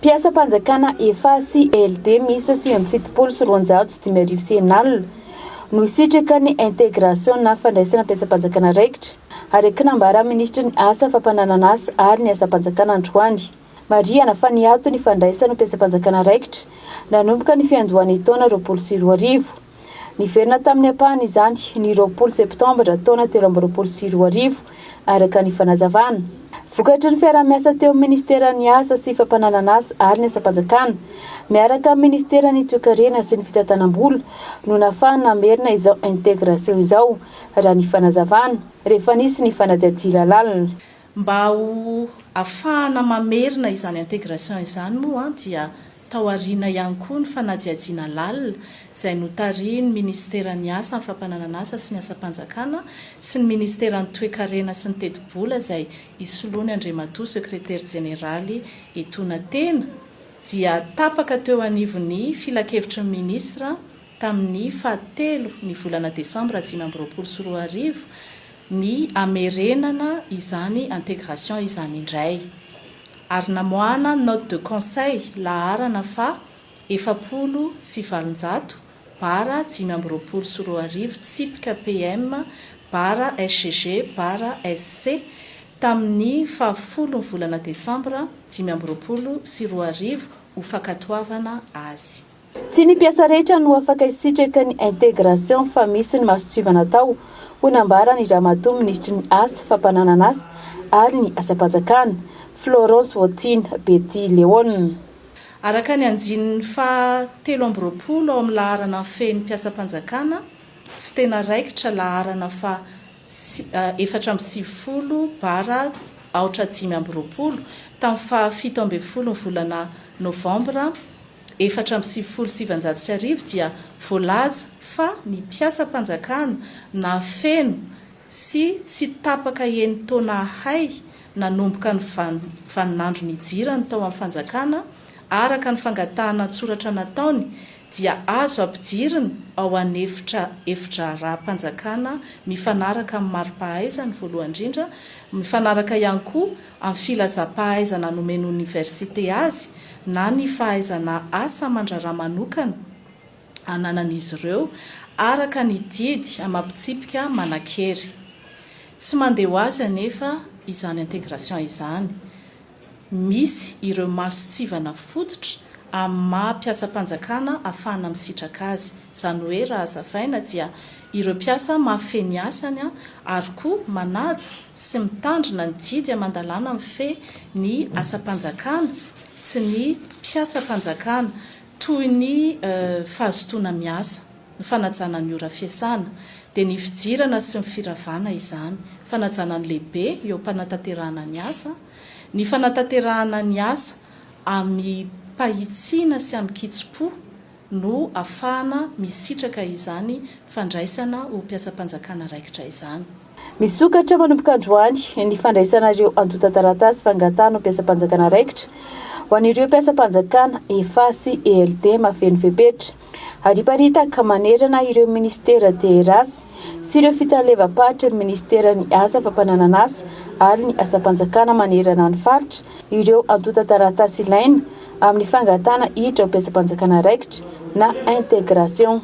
Mpiasam-panjakana efasy LD misy 770 isen'alina no isitraka ny intégration na fandraisana mpiasam-panjakana raikitra ary kinambara ministra ny asa fampananana asa ary ny asa-panjakana Androany. Mariana fa niato ny fandraisana mpiasam-panjakana raikitra nanomboka ny fiandohany taona 2024. Niverina tamin'ny ampahany izany ny 20 septambra taona 2024 araka ny fanazavana. Vokatry ny fiara-miasa teo ministeran'ny asa sy fampananana asa ary ny asa-panjakana miaraka amin'ny ministeran'ny toe-karena sy ny fitantanam-bola no nafahana namerina izao intégration izao raha ny fanazavana rehefa nisy ny fanadihadiana lalina. Mba ho afahana mamerina izany intégration izany moa dia taoriana ihany koa ny fanadihadiana lalina izay notariny ministeran'ny asa, ny fampananana asa sy ny asa-panjakana sy ny ministeran'ny toe-karena sy ny teti-bola izay isolony Andriamatoa secrétaire généraly etonantena dia tapaka teo anivon'ny filakevitry ny ministra tamin'ny 7 ny volana Desambra 2024 ny amerenana izany intégration izany indray. Ary namoana note de conseil laharana fa 770 bara 524 tsipika PM bara SGG bara SC tamin'ny 10 volana Desambra 2024 ho fakatoavana azy. Tsy ny mpiasa rehetra no afaka isitraka ny intégration fa misy ny masotsivana tao ho nambara ny ramatoa ministry ny asa fampananana asa ary ny asa-panjakana Florence Wotine Betty Leon. Araka ny anjin'ny fa 13 ao amin'ny laharana feno mpiasam-panjakana tsy tena raikitra laharana fa 470 bara 820 tamin'ny fa 17 volana Novambra 477 dia voalaza fa ny mpiasam-panjakana na feno sy tsy tapaka eny taona hay nanomboka ny vaninandro nijirany tao amin'ny fanjakana araka ny fangatahana tsoratra nataony dia azo ampijiriny ao an'efitra raha-panjakana mifanaraka amin'ny mari-pahaizana voalohany indrindra, mifanaraka ihany koa amin'ny filazam-pahaizana nomeny université azy na ny fahaizana asa mandraraha manokana ananan'izy ireo araka ny didy amampitsipika manakery. Tsy mandeha ho azy anefa izany intégration izany. Misy ireo masotsivana fototra amin'ny maha-mpiasam-panjakana ahafahana misitraka azy. Izany hoe raha azavaina dia ireo mpiasa mahafeny asany ary koa manaja sy mitandrina ny didy amandalana mife ny asa-panjakana sy ny mpiasam-panjakana toy ny fahazotoana miasa, ny fanajana ny ora fiasana dia ny fijirana sy ny firavana izany, fanajana ny lehibe eo mpanantanterahana ny asa, ny fanantanterahana ny asa amin'ny pahitsiana sy amin'ny kitso-po no afahana misitraka izany fandraisana ho mpiasam-panjakana raikitra izany. Misokatra manomboka androany ny fandraisanareo andotan-taratasy fangatana ho mpiasam-panjakana raikitra ho an'ireo mpiasam-panjakana efasy ELD mafeno fepetra. Ariparitaka manerana ireo ministera DRS sy ireo fitalevam-pahitra ministeran'ny asa fampananana asa ary ny asa-panjakana manerana ny faritra ireo andotan-taratasy ilaina amin'ny fangatana hiditra ho mpiasam-panjakana raikitra na intégration.